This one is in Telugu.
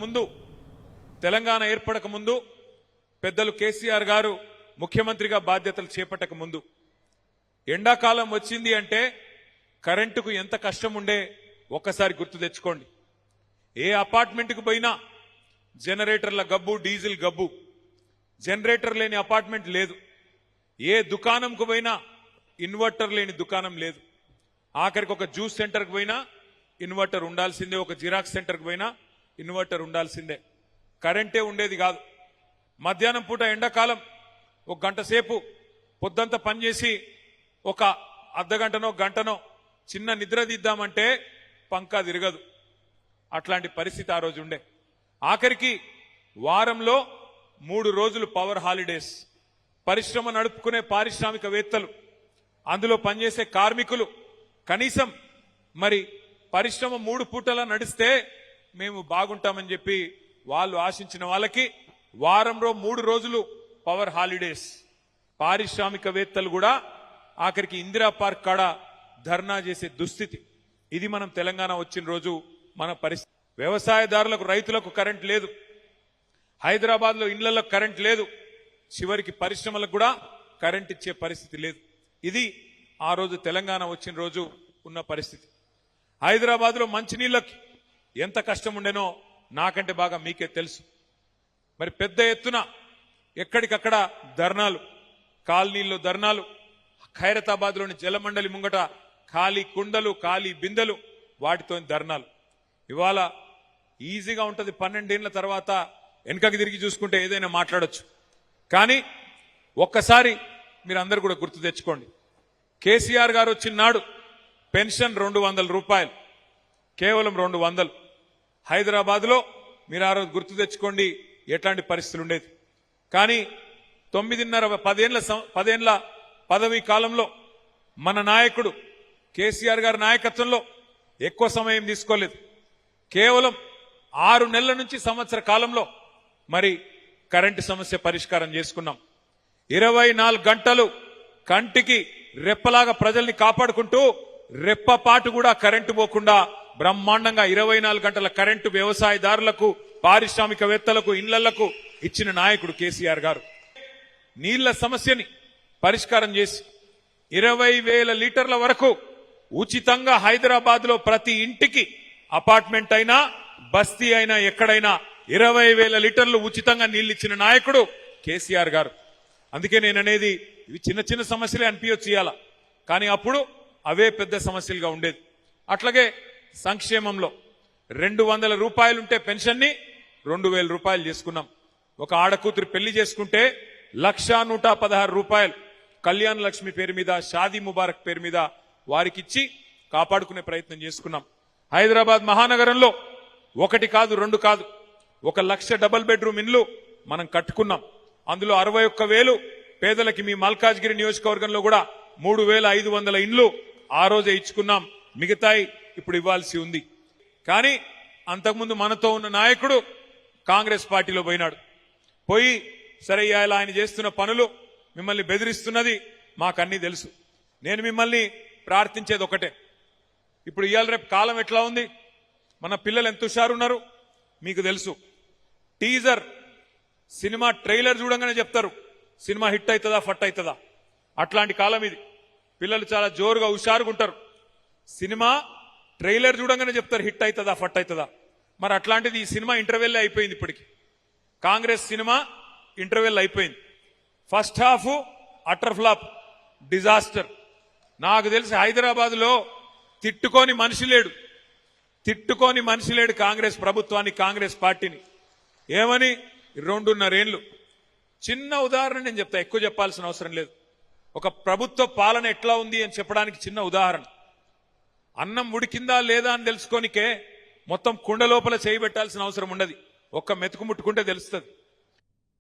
ముందు తెలంగాణ ఏర్పడక ముందు పెద్దలు కేసీఆర్ గారు ముఖ్యమంత్రిగా బాధ్యతలు చేపట్టక ముందు ఎండాకాలం వచ్చింది అంటే కరెంటుకు ఎంత కష్టం ఉండే ఒక్కసారి గుర్తు తెచ్చుకోండి. ఏ అపార్ట్మెంట్కు పోయినా జనరేటర్ల గబ్బు, డీజిల్ గబ్బు. జనరేటర్ లేని అపార్ట్మెంట్ లేదు. ఏ దుకాణంకు పోయినా ఇన్వర్టర్ లేని దుకాణం లేదు. ఆఖరికి ఒక జ్యూస్ సెంటర్కి పోయినా ఇన్వర్టర్ ఉండాల్సిందే, ఒక జిరాక్స్ సెంటర్కి పోయినా ఇన్వర్టర్ ఉండాల్సిందే. కరెంటే ఉండేది కాదు. మధ్యాహ్నం పూట ఎండాకాలం ఒక గంట సేపు పొద్దంతా పనిచేసి ఒక అర్ధగంటనో గంటనో చిన్న నిద్ర తీద్దామంటే పంకా తిరగదు. అట్లాంటి పరిస్థితి ఆ రోజు ఉండే. ఆఖరికి వారంలో 3 రోజులు పవర్ హాలిడేస్. పరిశ్రమ నడుపుకునే పారిశ్రామికవేత్తలు, అందులో పనిచేసే కార్మికులు కనీసం మరి పరిశ్రమ 3 పూటలా నడిస్తే మేము బాగుంటామని చెప్పి వాళ్ళు ఆశించిన వాళ్ళకి వారంలో 3 రోజులు పవర్ హాలిడేస్. పారిశ్రామికవేత్తలు కూడా ఆఖరికి ఇందిరా పార్క్ కాడ ధర్నా చేసే దుస్థితి. ఇది మనం తెలంగాణ వచ్చిన రోజు మన పరిస్థితి. వ్యవసాయదారులకు, రైతులకు కరెంట్ లేదు. హైదరాబాద్ లో ఇళ్లకు కరెంట్ లేదు. చివరికి పరిశ్రమలకు కూడా కరెంట్ ఇచ్చే పరిస్థితి లేదు. ఇది ఆ రోజు తెలంగాణ వచ్చిన రోజు ఉన్న పరిస్థితి. హైదరాబాద్ లో మంచినీళ్ళకి ఎంత కష్టం ఉండేనో నాకంటే బాగా మీకే తెలుసు. మరి పెద్ద ఎత్తున ఎక్కడికక్కడ ధర్నాలు, కాలనీల్లో ధర్నాలు, ఖైరతాబాద్ లోని జలమండలి ముంగట ఖాళీ కుండలు, ఖాళీ బిందెలు, వాటితో ధర్నాలు. ఇవాళ ఈజీగా ఉంటది. 12 ఏళ్ల తర్వాత వెనకకి తిరిగి చూసుకుంటే ఏదైనా మాట్లాడొచ్చు. కానీ ఒక్కసారి మీరు అందరు కూడా గుర్తు తెచ్చుకోండి. కేసీఆర్ గారు వచ్చిన నాడు పెన్షన్ 200 రూపాయలు, కేవలం 200. హైదరాబాద్ లో మీరు ఆ రోజు గుర్తు తెచ్చుకోండి ఎట్లాంటి పరిస్థితులు ఉండేది. కానీ 10 ఏళ్ల పదవీ కాలంలో మన నాయకుడు కేసీఆర్ గారి నాయకత్వంలో ఎక్కువ సమయం తీసుకోలేదు. కేవలం 6 నెలల నుంచి సంవత్సర కాలంలో మరి కరెంటు సమస్య పరిష్కారం చేసుకున్నాం. 24 గంటలు కంటికి రెప్పలాగా ప్రజల్ని కాపాడుకుంటూ రెప్పపాటు కూడా కరెంటు పోకుండా బ్రహ్మాండంగా 24 గంటల కరెంటు వ్యవసాయదారులకు, పారిశ్రామికవేత్తలకు, ఇళ్లకు ఇచ్చిన నాయకుడు కేసీఆర్ గారు. నీళ్ల సమస్యని పరిష్కారం చేసి 20,000 లీటర్ల వరకు ఉచితంగా హైదరాబాద్ లో ప్రతి ఇంటికి, అపార్ట్మెంట్ అయినా బస్తీ అయినా ఎక్కడైనా 20,000 లీటర్లు ఉచితంగా నీళ్లు ఇచ్చిన నాయకుడు కేసీఆర్ గారు. అందుకే నేను అనేది ఇవి చిన్న చిన్న సమస్యలే అనిపించచ్చు ఇవాళ, కానీ అప్పుడు అవే పెద్ద సమస్యలుగా ఉండేది. అట్లాగే సంక్షేమంలో 200 రూపాయలుంటే పెన్షన్ ని 2,000 రూపాయలు చేసుకున్నాం. ఒక ఆడకూతురు పెళ్లి చేసుకుంటే 1,116 రూపాయలు కళ్యాణ లక్ష్మి పేరు మీద, షాదీ ముబారక్ పేరు మీద వారికిచ్చి కాపాడుకునే ప్రయత్నం చేసుకున్నాం. హైదరాబాద్ మహానగరంలో 1 కాదు 2 కాదు 1,00,000 డబుల్ బెడ్రూమ్ ఇండ్లు మనం కట్టుకున్నాం. అందులో 61,000 పేదలకి. మీ మల్కాజ్గిరి నియోజకవర్గంలో కూడా 3,500 ఇండ్లు ఆ రోజే ఇచ్చుకున్నాం. మిగతాయి ఇప్పుడు ఇవ్వాల్సి ఉంది. కానీ అంతకుముందు మనతో ఉన్న నాయకుడు కాంగ్రెస్ పార్టీలో పోయినాడు. పోయి సరే ఇలా ఆయన చేస్తున్న పనులు, మిమ్మల్ని బెదిరిస్తున్నది మాకన్నీ తెలుసు. నేను మిమ్మల్ని ప్రార్థించేది ఒకటే. ఇప్పుడు ఇవాళ రేపు కాలం ఎట్లా ఉంది, మన పిల్లలు ఎంత హుషారున్నారు మీకు తెలుసు. టీజర్ సినిమా ట్రైలర్ చూడంగానే చెప్తారు సినిమా హిట్ అవుతుందా ఫట్ అవుతుందా. అట్లాంటి కాలం ఇది. పిల్లలు చాలా జోరుగా హుషారుగుంటారు. సినిమా ట్రైలర్ చూడంగానే చెప్తారు హిట్ అవుతుందా ఫట్ అవుతుందా. మరి అట్లాంటిది ఈ సినిమా ఇంటర్వెల్ అయిపోయింది. ఇప్పటికి కాంగ్రెస్ సినిమా ఇంటర్వెల్ అయిపోయింది. First half utter flop, disaster. నాకు తెలిసి హైదరాబాద్ లో తిట్టుకోని మనిషి లేడు కాంగ్రెస్ ప్రభుత్వాన్ని, కాంగ్రెస్ పార్టీని. ఏమని 2.5 ఏళ్లు. చిన్న ఉదాహరణ నేను చెప్తా, ఎక్కువ చెప్పాల్సిన అవసరం లేదు. ఒక ప్రభుత్వ పాలన ఎట్లా ఉంది అని చెప్పడానికి చిన్న ఉదాహరణ. అన్నం ఉడికిందా లేదా అని తెలుసుకోనికే మొత్తం కుండ లోపల చేయి పెట్టాల్సిన అవసరం ఉండదు. ఒక్క మెతుకు ముట్టుకుంటే తెలుస్తుంది.